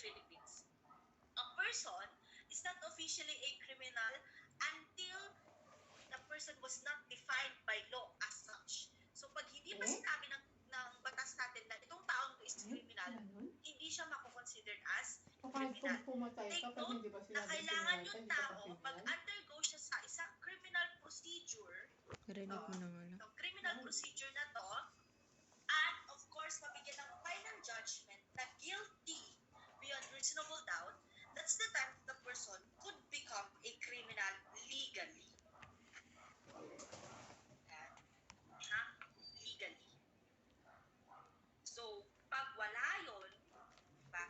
Philippines. A person is not officially a criminal until the person was not defined by law as such. So pag hindi pa sinabi ng batas natin na itong taong to is criminal, hindi siya mako-considered as criminal. Take note na kailangan yung tao mag-undergo siya sa isang criminal procedure. Criminal procedure na to, at of course, mabigyan ng final judgment na guilty beyond reasonable doubt. That's the time the person could become a criminal legally. Legally. So, pag wala yun, diba,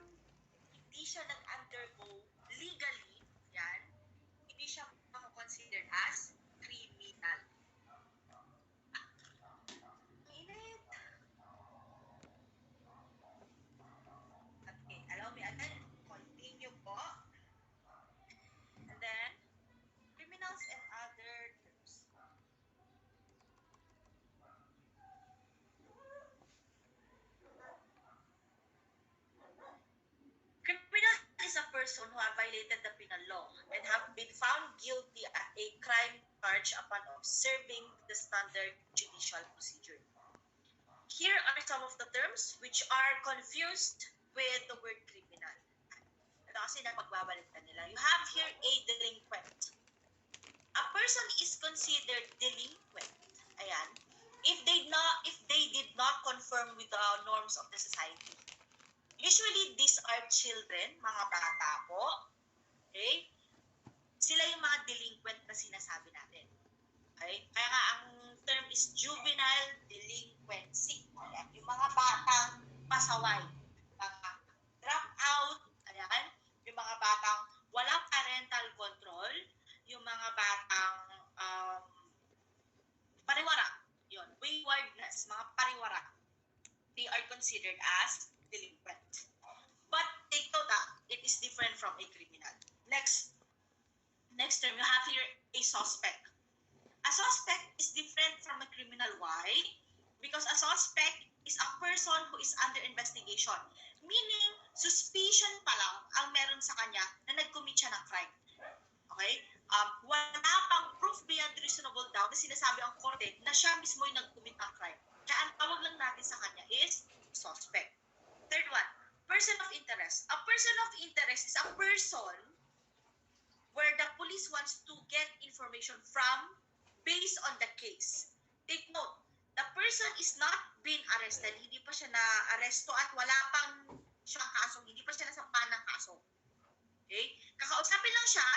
hindi siya nag-undergo legally, yan, hindi siya mako-considered as criminal. Init. Okay, allow me again. Continue po. And then, criminals and other terms. Criminal is a person who have violated the penal law and have been found guilty at a crime charge upon observing the standard judicial procedure. Here are some of the terms which are confused with the word criminal. Ito kasi na pagbabalikan nila. You have here a delinquent. A person is considered delinquent. Ayan. If they did not conform with the norms of the society. Usually, these are children, mga bata po. Okay? Sila yung mga delinquent na sinasabi natin. Okay? Kaya nga, ang term is juvenile delinquency. Ayan. Yung mga batang pasaway. Mga drop out. Ayan. Yung mga batang walang parental control. Yung mga batang pariwara. Yun. Waywardness. Mga pariwara. They are considered as delinquent. But take note it is different from a criminal. Next term, you have here a suspect. A suspect is different from a criminal. Why? Because a suspect is a person who is under investigation. Meaning, suspicion pa lang ang meron sa kanya na nag-commit siya ng crime. Okay? Wala pang proof beyond reasonable doubt na sinasabi ang korte na siya mismo yung nag-commit ng crime. Kaya ang tawag lang natin sa kanya is suspect. Third one, person of interest. A person of interest is a person where the police wants to get information from based on the case. Take note, the person is not being arrested. Hindi pa siya na-aresto at wala pang siyang kaso. Hindi pa siya nasampahan ng kaso. Okay? Kakausapin lang siya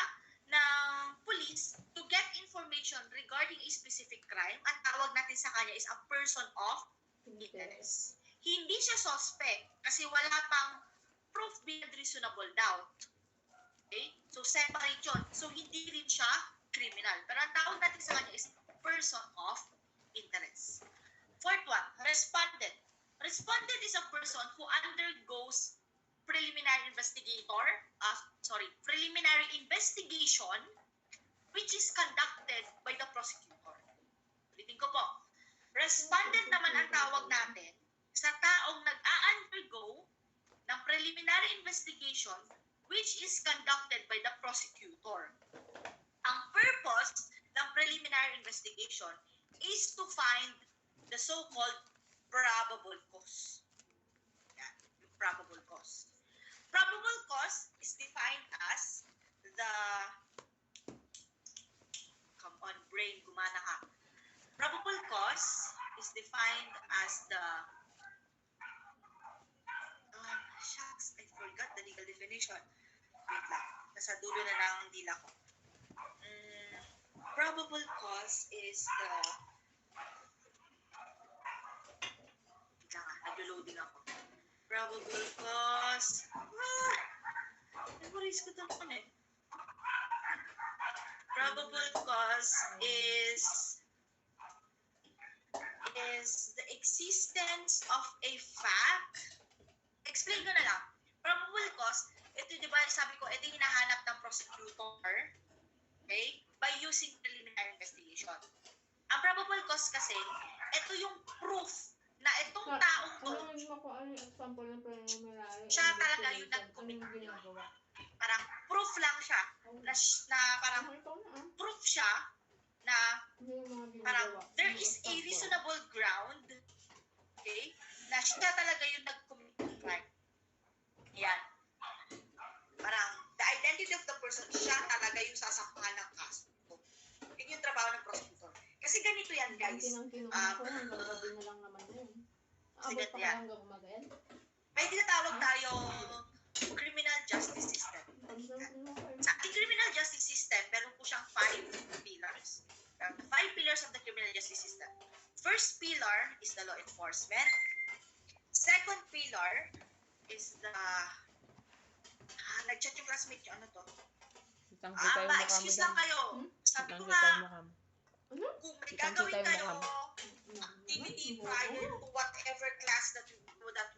ng police to get information regarding a specific crime. Ang tawag natin sa kanya is a person of interest. Hindi siya suspect kasi wala pang proof beyond reasonable doubt. Okay? So, separate yun. So, hindi rin siya criminal. Pero ang tawag natin sa kanya is person of interest. Fourth one, respondent. Respondent is a person who undergoes preliminary investigation which is conducted by the prosecutor. Ulitin ko po. Respondent naman ang tawag natin sa taong nag-a-undergo ng preliminary investigation which is conducted by the prosecutor. Ang purpose ng preliminary investigation is to find the so-called probable cause. Yan, yung probable cause. Probable cause is defined as the... Come on, brain, gumana ka. Probable cause is defined as the... shucks, I forgot the legal definition. Wait lang, nasa dulo na lang ang dila ko. Probable cause is the... Wait lang nag-loading ako. Probable cause... Memorize ko ito naman eh. Probable cause is the existence of a fact. Explain ko na lang. Probable cause, ito di ba sabi ko, ito hinahanap ng prosecutor, okay, by using preliminary investigation. Ang probable cause kasi, ito yung proof na itong taong to, Ano yung example ng preliminary siya talaga yung investigation? nag-commit Anong yun. ginagawa? Parang proof lang siya. Na parang proof siya na Ano yung mga parang ginagawa? there Ano is a example? reasonable ground, okay, na siya talaga yung nag-commit ng crime. Yan. Parang the identity of the person, siya talaga yung sasampahan ng kaso. Yun yung trabaho ng prosecutor. Kasi ganito yan, guys. Ko, hanggang gabi na lang naman yun. Abot pa kayo hanggang umaga yan? May tinatawag tayo criminal justice system. Sa ating criminal justice system, meron po siyang 5 pillars. The 5 pillars of the criminal justice system. First pillar is the law enforcement. Second pillar is the... nag-chat yung classmate nyo. Ano to? Ma-excuse lang kayo. Sabi ko nga, kung may gagawin kayo, activity prior to whatever class that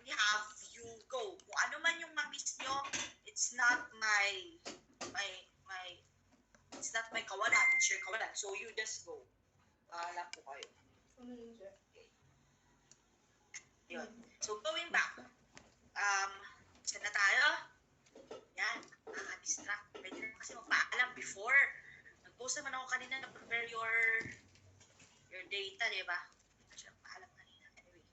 we have, you go. Kung ano man yung ma-miss nyo, it's not my it's not my kawalan, it's your kawalan. So you just go. Alam po kayo. Okay. Yun. So going back, saan na tayo? Yan, nakaka-distract. Pwede na kasi magpaalam before. Nag-post naman ako kanina na prepare your data, di ba? Siya paalam kanina. Anyway.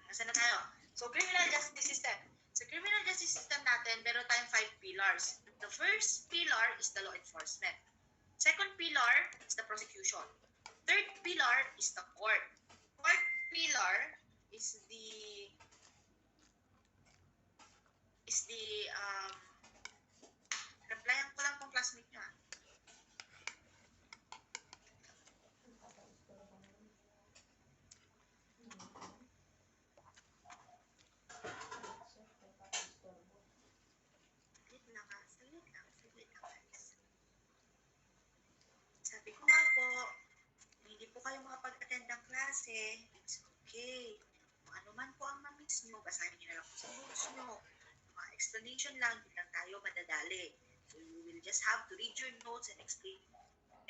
Saan na tayo? So, criminal justice system. Sa criminal justice system natin, meron tayong 5 pillars. The first pillar is the law enforcement. Second pillar is the prosecution. Third pillar is the court. Fourth pillar is the replyan ko lang tong classmate niya. Saglit lang guys. Sabi ko nga po, hindi po kayo makapag-attend ng klase, it's okay. Kung ano man po ang ma-miss nyo, basahin nyo na lang po sa notes nyo. Mga explanation lang, hindi lang tayo madadali. So you will just have to read your notes and explain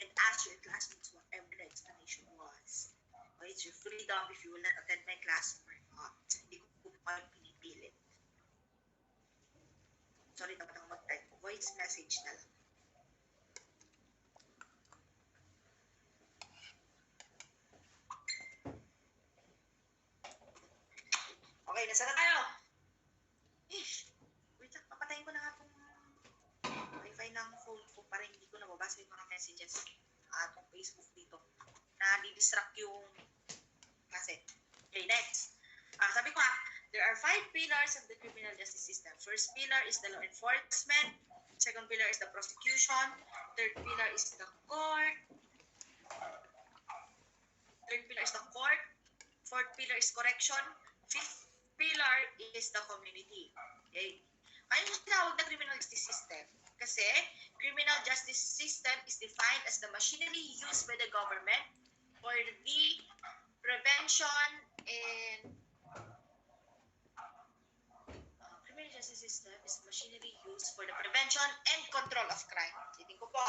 and ask your classmates whatever the explanation was. Okay, it's your freedom if you will not attend my class or not. Hindi ko po kayo pinipilit. Sorry, dapat ako mag-type. Voice message na lang. Okay, nasa na tayo? Wait lang, papatayin ko na nga itong wifi ng phone ko para hindi ko nababasa yung mga messages atong Facebook dito. Na-distract yung kasi. Okay, next. Sabi ko there are 5 pillars of the criminal justice system. First pillar is the law enforcement. Second pillar is the prosecution. Third pillar is the court. Fourth pillar is correction. Fifth pillar is the community. Okay? Kaya yung tinawag na criminal justice system kasi criminal justice system is defined as the machinery used by the government for the prevention and criminal justice system is machinery used for the prevention and control of crime. Titingin ko po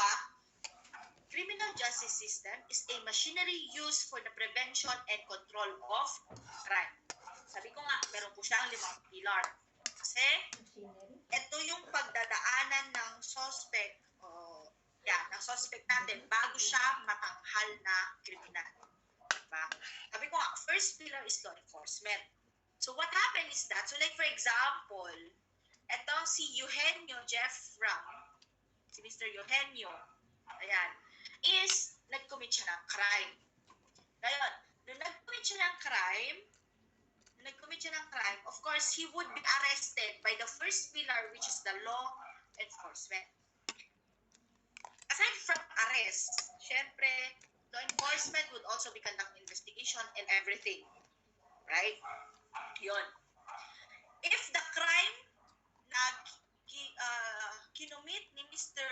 Criminal justice system is a machinery used for the prevention and control of crime. Sabi ko nga, meron po siyang 5 pillar. Kasi, ito yung pagdadaanan ng suspect, ng suspect natin bago siya matanghal na kriminal. Diba? Sabi ko nga, first pillar is law enforcement. So, what happened is that, so like for example, etong si Eugenio Jeff Ram, si Mr. Eugenio, ayan, is nag-commit siya ng crime. Ngayon, nung nag-commit siya ng crime, of course, he would be arrested by the first pillar, which is the law enforcement. Aside from arrest, syempre, law enforcement would also be conducting investigation and everything. Right? Yun. If the crime na kinumit ni Mr.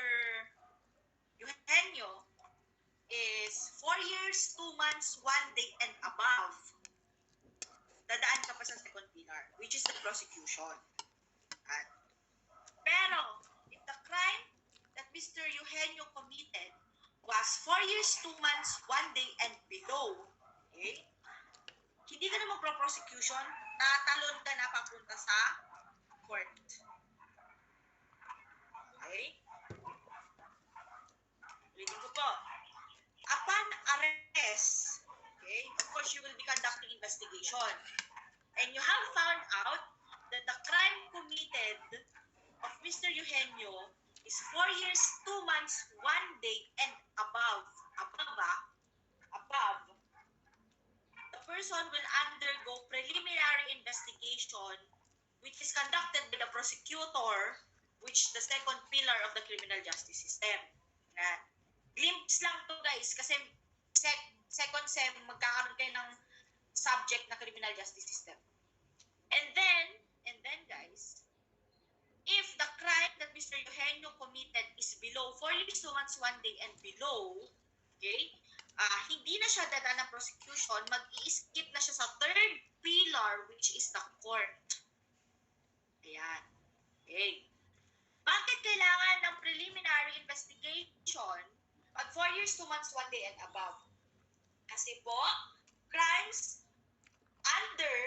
Eugenio is 4 years, 2 months, 1 day, and above, dadaan ka pa sa second pillar, which is the prosecution. Pero, if the crime that Mr. Eugenio committed was 4 years, 2 months, 1 day, and below, okay, hindi ka na magpro-prosecution, tatalon ka na papunta sa court. Okay? Ulitin ko po. Upon arrest, okay, of course, you will be conducting investigation. And you have found out that the crime committed of Mr. Eugenio is 4 years, 2 months, 1 day, and above, the person will undergo preliminary investigation which is conducted by the prosecutor, which the second pillar of the criminal justice system. Yan. Glimpse lang to guys, kasi second sem, magkakaroon kayo ng subject na criminal justice system. And then guys, if the crime that Mr. Eugenio committed is below 4 years, 2 months, 1 day, and below, okay, hindi na siya dadaan ng prosecution, mag-i-skip na siya sa third pillar, which is the court. Ayan. Okay. Bakit kailangan ng preliminary investigation pag 4 years, 2 months, 1 day, and above? Kasi po, crimes under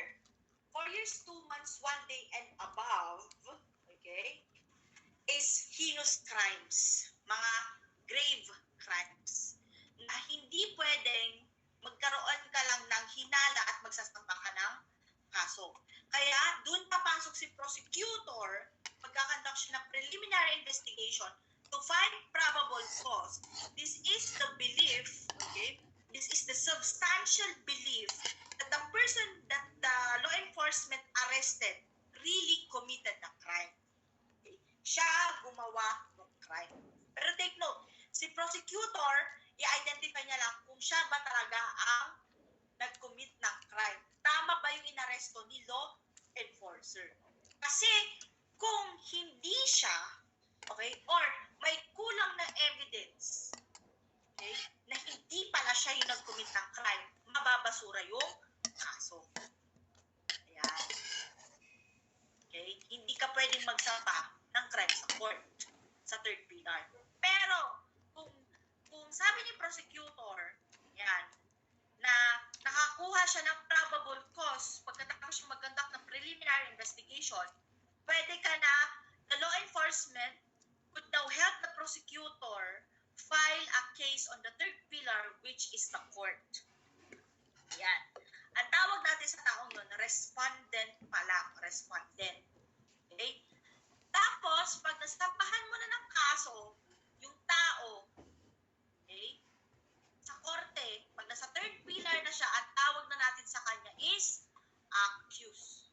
4 years, 2 months, 1 day, and above, okay, is heinous crimes, mga grave crimes, na hindi pwedeng magkaroon ka lang ng hinala at magsasampa ka ng kaso. Kaya, doon papasok si prosecutor, magkakandak siya ng preliminary investigation to find probable cause. This is the belief, okay, this is the substantial belief that the person that the law enforcement arrested really committed the crime. Okay? Siya gumawa ng crime. Pero take note, si prosecutor, i-identify niya lang kung siya ba talaga ang nag-commit ng crime. Tama ba yung inaresto ni law enforcer? Kasi kung hindi siya, okay, or may kulang na evidence, okay, na hindi pala siya yung nag-commit ng crime, mababasura yung kaso. Ayan. Okay? Hindi ka pwedeng magsampa ng crime sa court, sa third pillar. Pero, kung sabi ni prosecutor, yan, na nakakuha siya ng probable cause pagkatapos siya mag-conduct ng preliminary investigation, pwede ka na, the law enforcement could now help the prosecutor file a case on the third pillar, which is the court. Yan. Ang tawag natin sa taong yun, respondent pala. Respondent. Okay? Tapos, pag nasampahan mo na ng kaso, yung tao, okay, sa korte, pag nasa third pillar na siya, ang tawag na natin sa kanya is accused.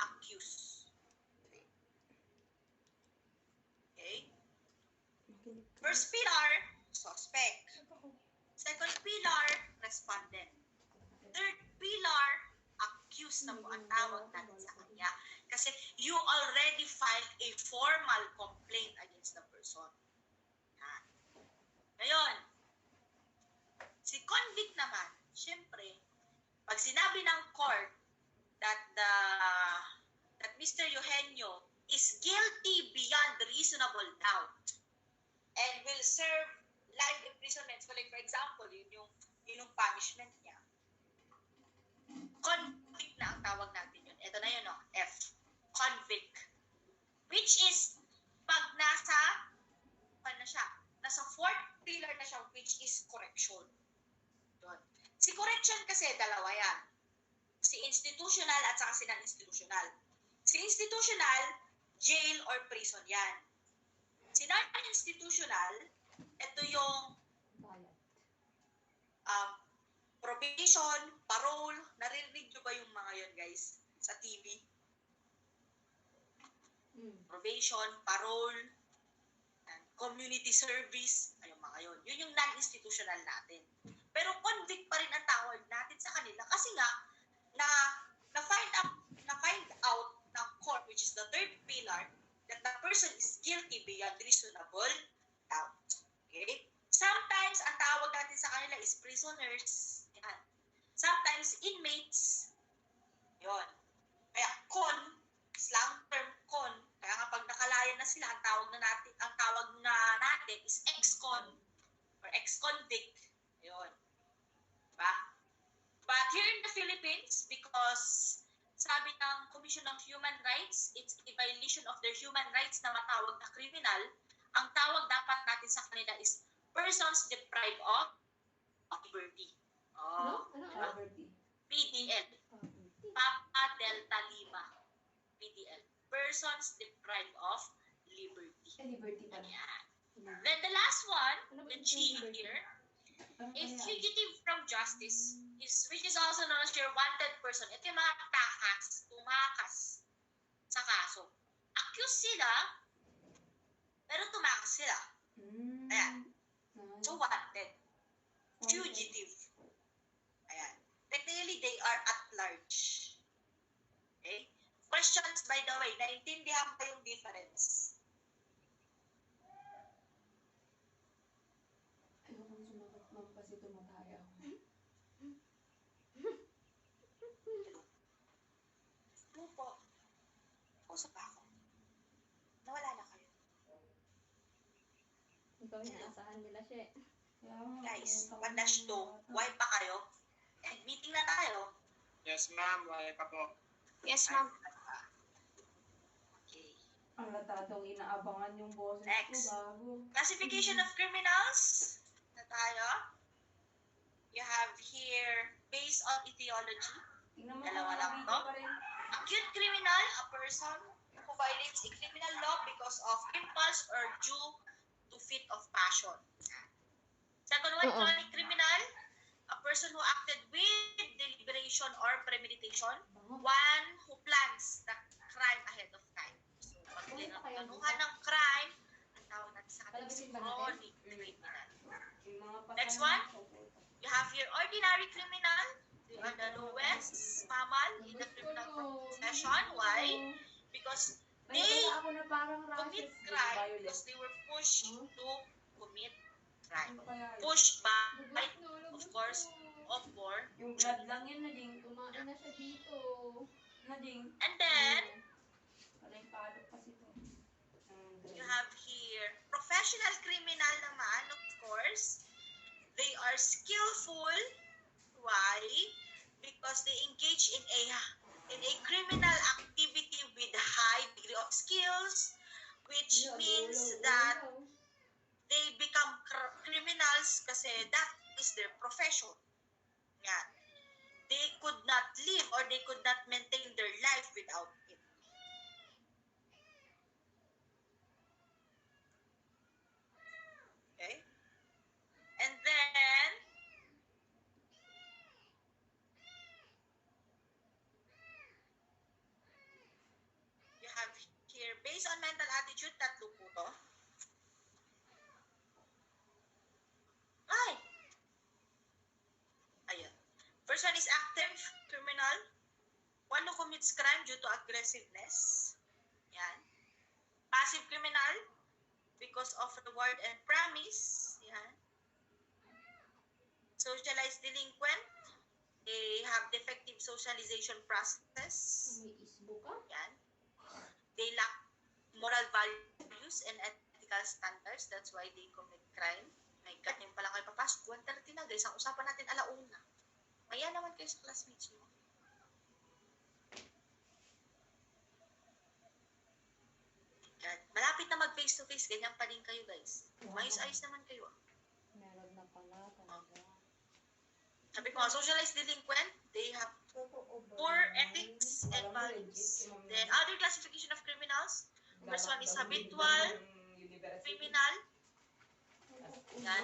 Accused. Okay? First pillar, suspect. Second pillar, respondent. Third pillar, accused na po ang tawag natin sa kanya. Kasi you already filed a formal complaint against the person. Yan. Ngayon, si convict naman, syempre, pag sinabi ng court that Mr. Eugenio is guilty beyond reasonable doubt and will serve life imprisonment. So like for example, yun yung punishment niya. Convict na ang tawag natin yun. Ito na yun, no? F. Convict. Which is, pag nasa fourth pillar na siya, which is correction. Yun. Si correction kasi, dalawa yan. Si institutional at saka si non-institutional. Si institutional, jail or prison yan. Si non-institutional, ito yung probation, parole. Narinig nyo ba yung mga yun, guys? Sa TV? Probation, parole, community service, ayun mga yun. Yun yung non-institutional natin. Pero convict pa rin ang tawag natin sa kanila kasi nga, na-find out ng court, which is the third pillar, that the person is guilty beyond reasonable doubt. Okay? Sometimes, ang tawag natin sa kanila is prisoners. Yan. Sometimes, inmates. Yun. Kaya, slang term con. Kaya nga pag nakalayan na sila, ang tawag na natin is ex-con or ex-convict. Yun. Diba? violation of human rights, it's a violation of their human rights na matawag na criminal, ang tawag dapat natin sa kanila is persons deprived of liberty. Ano? Oh, Ano? diba? Poverty. PDL. Poverty. Papa Delta Lima. PDL. Persons deprived of liberty. Liberty pala. Ayan. Then the last one, Ano ba the yung G liberty? here, Ano a kaya? fugitive from justice, which is also known as your wanted person. Ito yung mga tumakas sa kaso. Accused sila, pero tumakas sila. Ayan. Nice. So wanted. Fugitive. Ayan. Technically, they are at large. Okay? Questions, by the way, naintindihan ba yung difference? Ayokong sumagot, ma'am, kasi tumataya ako. Ano po? Usap ako. Nawala na kayo. Ikaw inaasahan nila siya. Guys, 1-2, why pa kayo? And meeting na tayo. Yes, ma'am. Wala pa po. Yes, ma'am. Okay. Ang latadong inaabangan yung boses Next. ko bago. Classification of criminals na tayo. You have here, based on etiology, Tingnan mo dalawa kung lang nakabito to. pa rin. Acute criminal, a person who violates a criminal law because of impulse or due to fit of passion. Second one, chronic criminal, a person who acted with deliberation or premeditation. Bango. One who plans the crime ahead of time. So, pag planuhan ng crime, ang tawag natin sa atin is Palabasin ba natin? chronic criminal. Yung mga Next pasangan one. ko. You have your ordinary criminal. They are the lowest mammal in the criminal profession. Why? Because May they nakita ako na parang commit rashes. crime Violet. because they were pushed to commit crime. Ano kaya yun? Pushed by, Lubos no, of lubos course, no. of war. Yung blood lang yun na ding. Kumain na siya dito. Na ding. And then, Palay palok kasi to. you have here, professional criminal naman, of course. They are skillful. Why? Because they engage in a criminal activity with high degree of skills, which means that they become criminals kasi that is their profession. Yan. They could not live or they could not maintain their life without it. Okay? And then, you have here, based on mental attitude, tatlo po to. Ay! Ayan. First one is active criminal. One who commits crime due to aggressiveness. Yan. Passive criminal because of reward and promise. Yan. Socialized delinquent. They have defective socialization process. May isbo ka? Yan. They lack moral values and ethical standards. That's why they commit crime. May ganyan pala kayo papasok. 1:30 na guys. Ang usapan natin alauna. Maya naman kayo sa classmates mo. Yan. Malapit na mag face to face. Ganyan pa din kayo guys. Mayos-ayos naman kayo. Meron na pala talaga. Sabi ko nga, socialized delinquent, they have poor ethics and values. Then, other classification of criminals. First one is habitual criminal. Yan.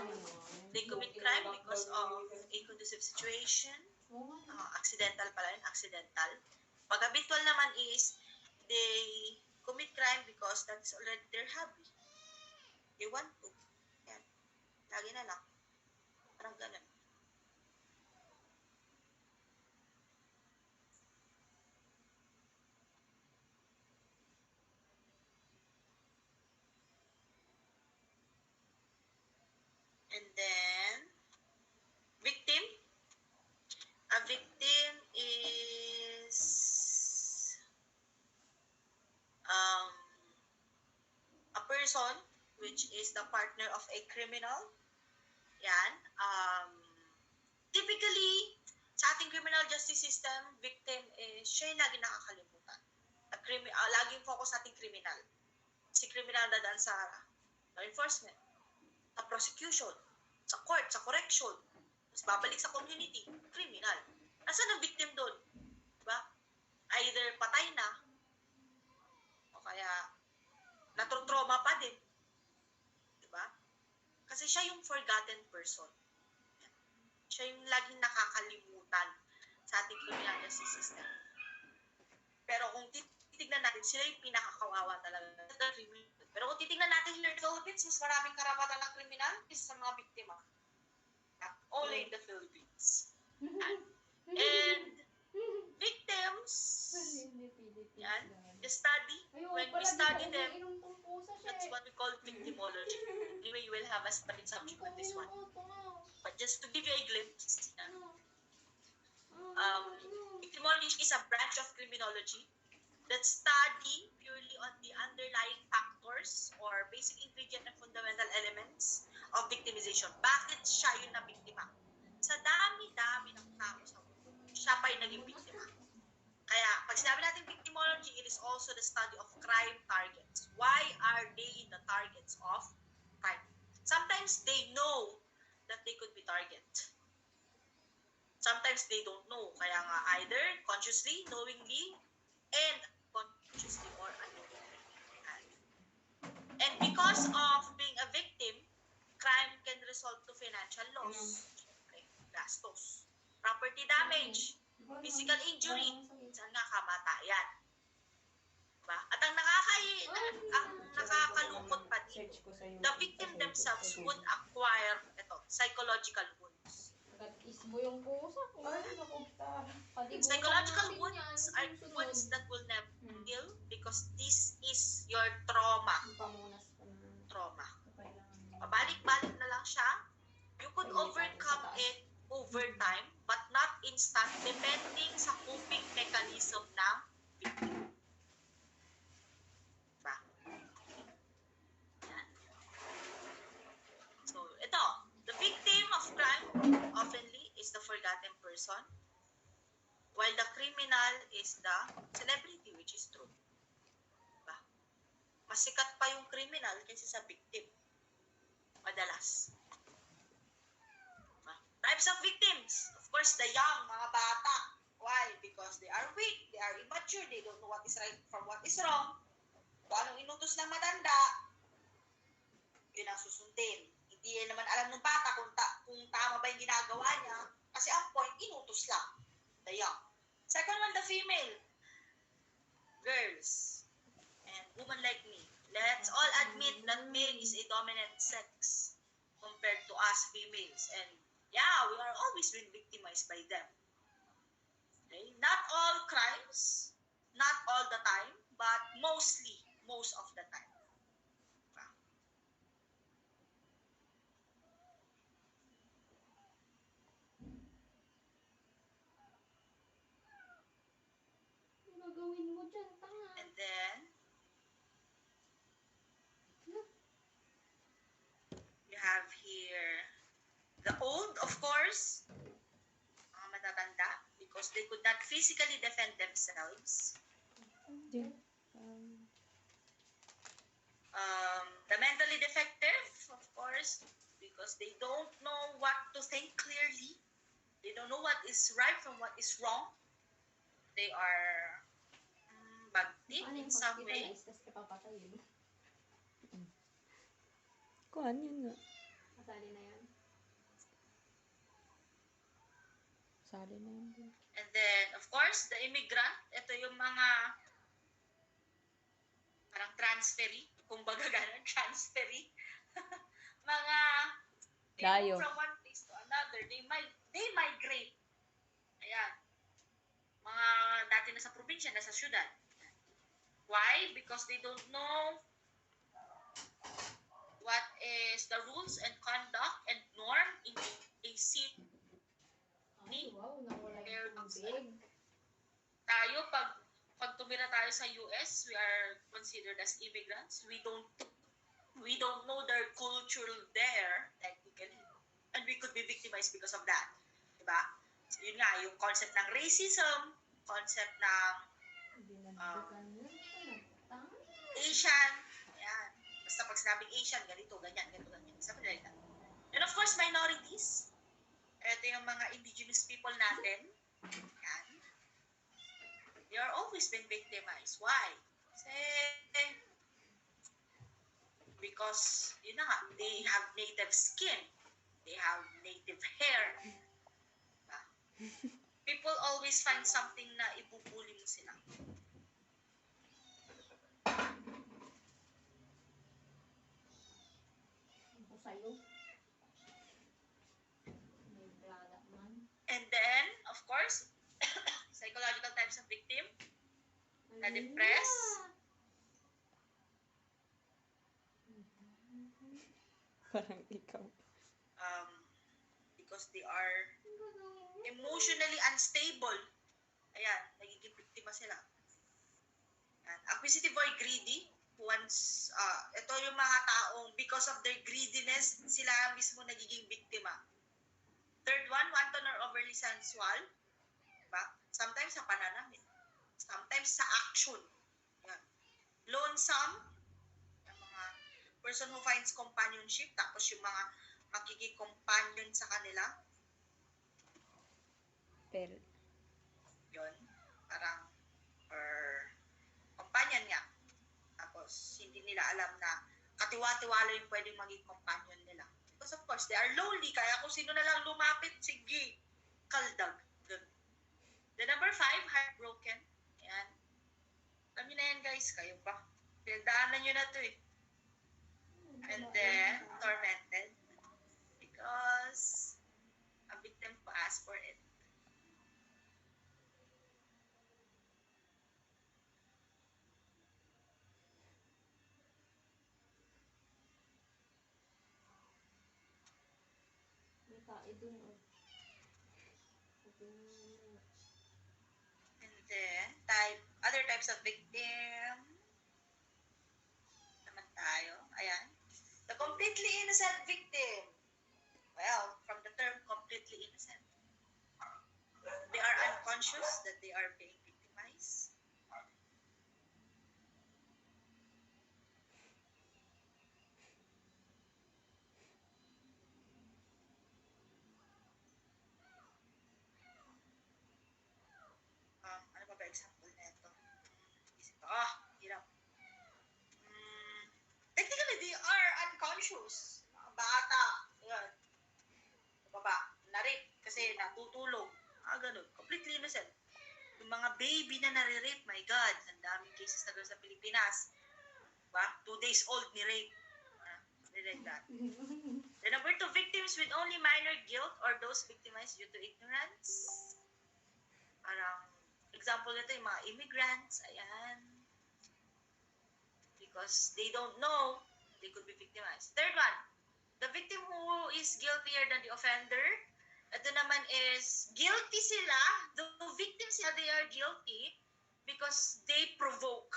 They commit crime because of a conducive situation. Accidental pala yun, accidental. Pag habitual naman is, they commit crime because that's already their hobby. They want to. Yan. Lagi na lang. Parang ganun. And then, victim. A victim is a person which is the partner of a criminal. Yan. Typically, sa ating criminal justice system, victim is siya yung lagi nakakalimutan. laging focus natin criminal. Si criminal dadaan sa law enforcement, sa prosecution, sa court, sa correction, tapos babalik sa community, criminal. Nasaan ang victim doon? Diba? Either patay na, o kaya natrotrauma pa din. Diba? Kasi siya yung forgotten person. Siya yung laging nakakalimutan sa ating criminal justice system. Pero kung titignan natin, sila yung pinakakawawa talaga sa criminal. Pero kung titignan natin here in the Philippines, mas maraming karapatan ng kriminal kaysa sa mga biktima. Only in the Philippines. And victims, yan, the study, when we study them, that's what we call victimology. Anyway, you will have a study subject on this one. But just to give you a glimpse, victimology is a branch of criminology that study purely on the underlying factors or basic ingredient and fundamental elements of victimization. Bakit siya yung nabiktima? Sa dami-dami ng tao sa mundo, siya pa yung naging biktima. Kaya, pag sinabi natin victimology, it is also the study of crime targets. Why are they the targets of crime? Sometimes they know that they could be target. Sometimes they don't know. Kaya nga, either consciously, knowingly, and consciously or unknowingly. And because of being a victim, crime can result to financial loss, gastos, property damage, physical injury, minsan nga kamatayan. Diba? At ang nakakalungkot pa dito, the victim themselves would acquire psychological wounds. Isbo yung pusa ko. Psychological wounds are wounds that will never heal because this is your trauma. Trauma. Pabalik-balik na lang siya. You could overcome it over time but not instant depending sa coping mechanism ng victim. Diba? Yan. So, ito. The victim of crime oftenly is the forgotten person while the criminal is the celebrity, which is true. Diba? Mas sikat pa yung criminal kaysa sa victim. Madalas. Diba? Types of victims. Of course, the young, mga bata. Why? Because they are weak, they are immature, they don't know what is right from what is wrong. Kung anong inutos ng matanda, yun ang susundin. Hindi naman alam ng bata kung tama ba yung ginagawa niya. Kasi ang point, inutos lang. The young. Second one, the female. Girls. And women like me. Let's all admit that male is a dominant sex compared to us females. And yeah, we are always being victimized by them. Okay? Not all crimes, not all the time, but most of the time. Gagawin mo dyan, tanga. And then, you have here the old, of course, mga matatanda, because they could not physically defend themselves. The mentally defective, of course, because they don't know what to think clearly. They don't know what is right from what is wrong. They are bagtit in some way. Kuhan yun nga. Masali na yan. Sali na yun din. And then, of course, the immigrant, ito yung mga parang transferee, kumbaga ganun, transferee. Mga, they Dayo. move from one place to another. They migrate. Ayan. Mga dati nasa probinsya, nasa syudad. Why? Because they don't know what is the rules and conduct and norm in a city. Ay, wow, nawala yung tubig. Tayo, pag tumira tayo sa US, we are considered as immigrants. We don't know their culture there, technically. And we could be victimized because of that. Diba? So, yun nga, yung concept ng racism, concept ng Asian, ayan. Basta pag sinabing Asian, ganito, ganyan, ganito, ganyan. Something like that. And of course, minorities. Ito yung mga indigenous people natin. Yan. They are always been victimized. Why? Kasi, because, yun na nga, they have native skin. They have native hair. Diba? People always find something na ibubuli mo sila. Ako sa'yo. May brada man. And then, of course, psychological types of victim. Na-depress. Parang ikaw. Because they are emotionally unstable. Ayan, nagiging biktima sila. Ayan. Acquisitive or greedy. Once, ito yung mga taong because of their greediness, sila mismo nagiging biktima. Third one, wanton or overly sensual. Diba? Sometimes sa pananamit. Sometimes sa action. Ayan. Lonesome. Yung mga person who finds companionship. Tapos yung mga makikikompanion sa kanila. Pero, Yun. Parang, or companion nga. Tapos, hindi nila alam na katiwa-tiwala yung pwedeng maging companion nila. Because of course, they are lonely. Kaya kung sino na lang lumapit, sige, kaldag. Ganun. The number 5, heartbroken. Ayan. Alam nyo na yan, guys. Kayo pa. Pinagdaanan nyo na to eh. And then, tormented. Because a victim to ask for it. May tae dun. And then, other types of victim. Naman tayo. Ayan. The completely innocent victim. Well, from the term completely innocent. They are unconscious that they are being victimized. Ano ba example nito? Hirap. Technically, they are unconscious. Mga bata. Yan. Baba. Na-rape. Kasi natutulog. Ganun. Completely innocent. Yung mga baby na nare-rape, my God, ang daming cases na gano'n sa Pilipinas. Diba? 2 days old ni rape. Something like that. The number 2, victims with only minor guilt or those victimized due to ignorance. Parang, example nito yung mga immigrants. Ayan. Because they don't know, they could be victimized. Third one, the victim who is guiltier than the offender. Ito naman is, guilty sila, though victim sila, they are guilty because they provoke.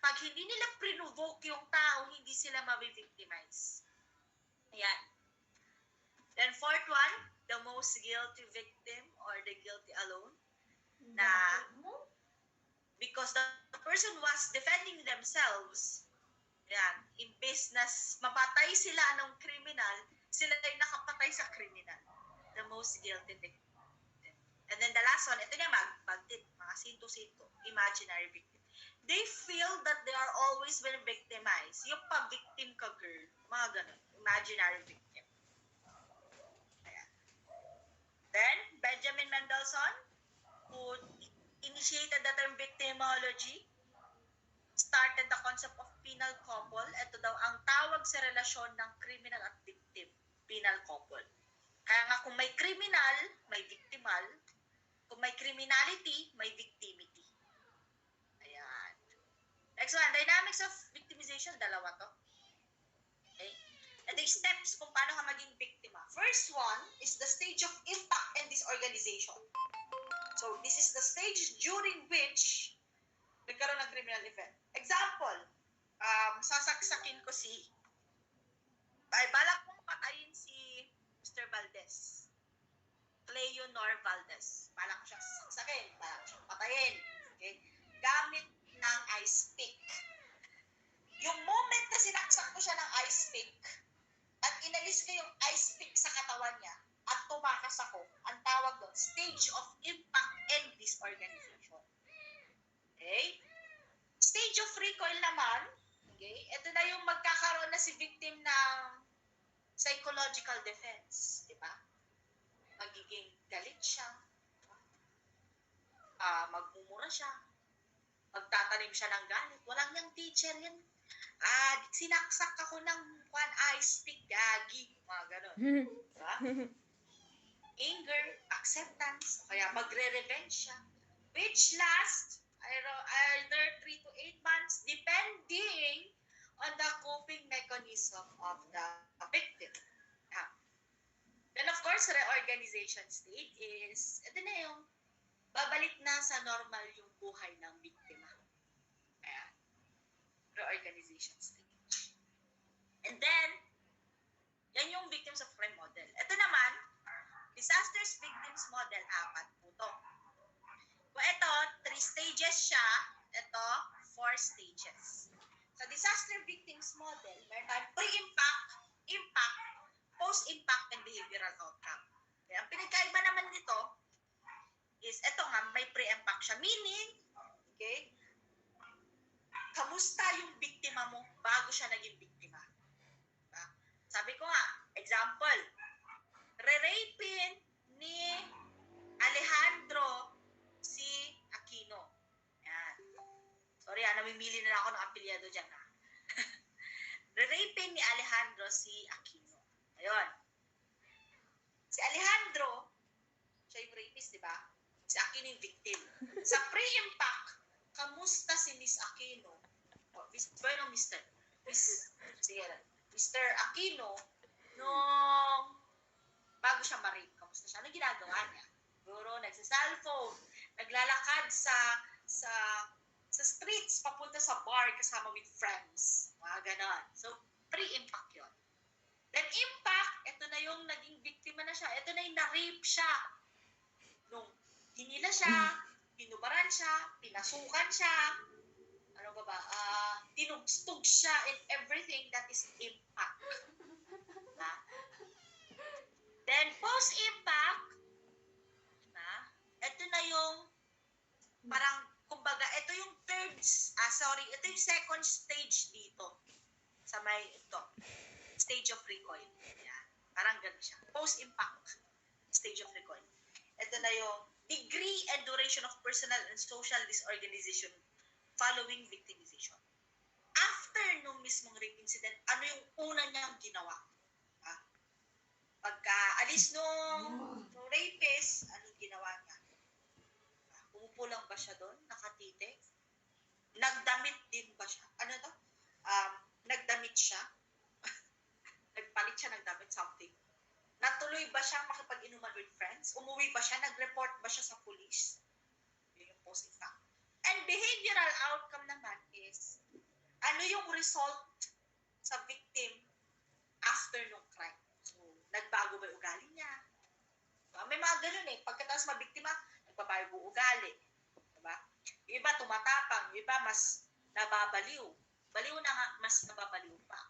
Pag hindi nila provoke yung tao, hindi sila mabivictimize. Ayan. Then fourth one, the most guilty victim or the guilty alone. Na because the person was defending themselves, yan, imbes na mapatay sila ng kriminal, sila ay nakapatay sa kriminal. The most guilty victim. And then the last one, ito na magtit, mga sinto-sinto, imaginary victim. They feel that they are always been victimized. Yung pa-victim ka, girl. Mga ganun. Imaginary victim. Ayan. Then, Benjamin Mendelssohn, who initiated the term victimology, started the concept of penal couple. Ito daw ang tawag sa relasyon ng criminal at victim. Penal couple. Kaya nga kung may criminal, may victimal. Kung may criminality, may victimity. Ayan. Next one, dynamics of victimization. Dalawa to. Okay. And the steps kung paano ka maging biktima. First one is the stage of impact and disorganization. So, this is the stage during which nagkaroon ng criminal event. Example, sasaksakin ko balak mong patayin si Mr. Valdez. Leonor Valdez. Balak ko siyang sasaksakin. Balak ko siyang patayin. Okay? Gamit ng ice pick. ice pick at inalis ko yung ice pick sa katawan niya at tumakas ako, ang tawag doon, stage of impact and disorganization. Okay? Stage of recoil naman, okay, ito na yung magkakaroon na si victim ng psychological defense, di ba? Magiging galit siya, magmumura siya, magtatanim siya ng galit. Walang niyang teacher yan. Sinaksak ako ng one ice pick, gagi. Mga ganon. Diba? Anger, acceptance, o kaya magre-revenge siya. Which lasts either 3 to 8 months depending on the coping mechanism of the victim. Yeah. Then of course, reorganization state is, ito na yung babalik na sa normal yung buhay ng biktima. Ayan. Reorganization stage. And then, yan yung victims of crime model. Ito naman, disasters victims model, 4 po to. Kung ito, 3 stages siya, ito, 4 stages. Sa disaster victims model, meron tayong pre-impact, impact, post-impact, and behavioral outcome. Okay, ang pinagkaiba naman nito is, ito nga, may pre-impact siya. Meaning, okay, kamusta yung biktima mo bago siya naging biktima? Diba? Sabi ko nga, example, re-rapin ni Alejandro si Aquino. Yan. Sorry, namimili na ako ng apelyado dyan. Re-rapin ni Alejandro si Aquino. Ayun. Si Alejandro, siya yung rapist, di ba? Si Aquino yung victim. Sa pre-impact, kamusta si Miss Aquino? Bueno, Mr. Mr. Aquino, nung bago siya ma-rape, kamusta siya? Ano ginagawa niya? Siguro, nagsa-cellphone, naglalakad sa streets, papunta sa bar kasama with friends. Mga ganon. So, pre-impact yun. Then, impact, ito na yung naging biktima na siya. Ito na yung na-rape siya. Nung hinila siya, pinubaran siya, pinasukan siya, ano ba, tinugstog siya and everything, that is impact. Then, post-impact, ito na yung, parang, kumbaga, ito yung ito yung second stage dito. Sa may, ito, stage of recoil. Yan. Parang ganun siya. Post-impact, stage of recoil. Ito na yung degree and duration of personal and social disorganization following victimization. After nung mismong rape incident, ano yung una niyang ginawa? Pagka alis nung rapist, anong ginawa niya? Umupo lang ba siya doon? Nakatitig? Nagdamit din ba siya? Ano to? Nagdamit siya? Nagpalit siya ng damit, something. Natuloy ba siya makipag-inuman with friends? Umuwi ba siya? Nag-report ba siya sa police? Yun yung post-impact. And behavioral outcome naman is, ano yung result sa victim after nung crime? So, nagbago ba yung ugali niya? May mga ganun eh. Pagkatapos mabiktima, nagbabago yung ugali. Diba? Yung iba tumatapang, yung iba mas nababaliw. Baliw na nga, mas nababaliw pa.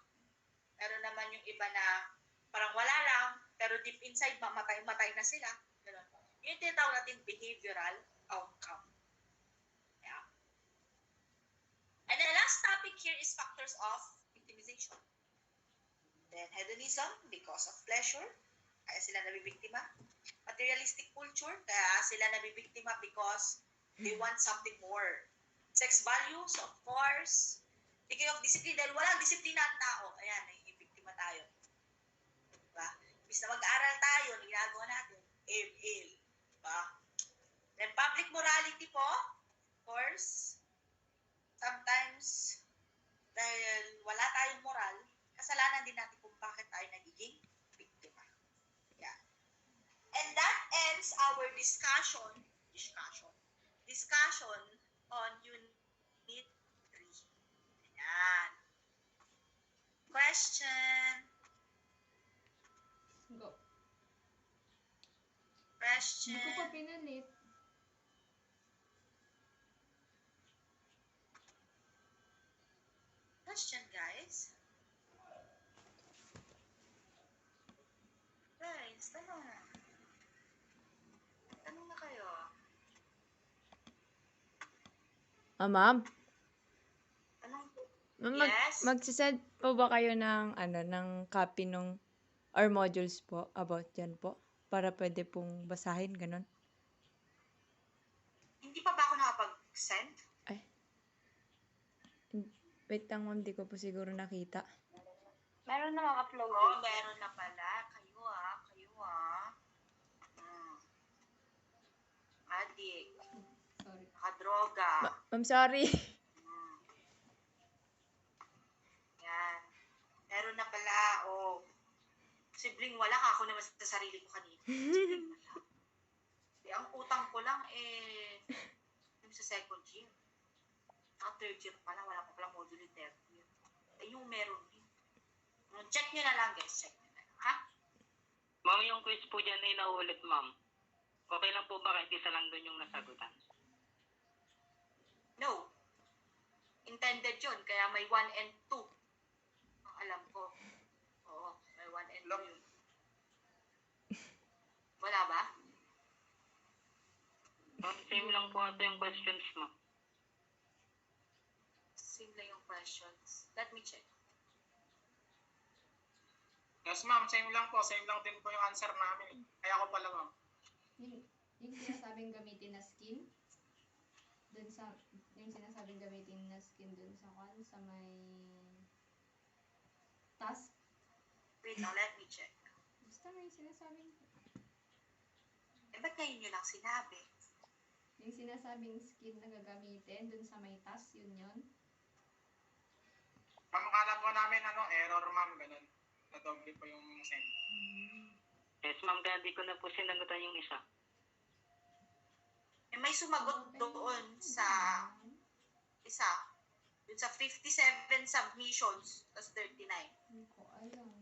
Pero naman yung iba na parang wala lang, pero deep inside, mamatay na sila. Ganun. Yung tinatawag natin behavioral outcome. Yeah. And the last topic here is factors of victimization. Then hedonism, because of pleasure, kaya sila nabibiktima. Materialistic culture, kaya sila nabibiktima because they want something more. Sex values, of course. Thinking of discipline, dahil walang disiplina ang tao, ayan, nagibiktima tayo. Diba? Bis na mag-aaral tayo, ginagawa natin, aim. Diba? Then public morality po, of course, sometimes, dahil wala tayong moral, kasalanan din natin kung bakit tayo nagiging biktima. Yeah. And that ends our discussion on Unit 3. Ayan. Question. Go. Question. Hindi ko pa pinanit. Question, guys. Ma'am? Anong, Ma'am, yes? magsisend po ba kayo ng, ng copy nung, or modules po, about yan po? Para pwede pong basahin, ganun? Hindi pa ba ako nakapag-send? Ay. Wait lang, ma'am. Di ko po siguro nakita. Meron namang upload. Oo, meron na pala. Kayo ah. Hmm. Adik. Sorry. Nakadroga. Ma'am, sorry. Hmm. Yan. Meron na pala. Oh. Sibling wala ka. Ako naman sa sarili ko kanina. Sibling wala. Ang utang ko lang yung sa second year. Saka third year pala. Wala pa pala module in third year. Yung meron din. Check nyo na lang guys. Check nyo na lang. Ha? Ma'am, yung quiz po dyan ay naulit, ma'am. Okay lang po ba kahit isa lang doon yung nasagutan? No. Intended yun. Kaya may 1 and 2. Ang alam ko. Oo. May 1 and 2 yun. Wala ba? Ma'am, same lang po ito yung questions, ma'am. Same lang yung questions. Let me check. Yes, ma'am, same lang po. Same lang din po yung answer namin. Kaya ko pala, ma'am. Yung sinasabing gamitin na skin, dun sa, yung sinasabing gamitin na skin dun sa sa may task. Wait lang, let me check. Basta may sinasabing, Ba't ngayon nyo lang sinabi? yung sinasabing skin na gagamitin dun sa may task, yun. Ma'am, akala po namin, error, ma'am, ganun. Nadoble po yung send. Yes, ma'am, kaya di ko na po sinagutan yung isa. May sumagot doon sa isa. Doon sa 57 submissions, tapos 39. Hindi ko alam.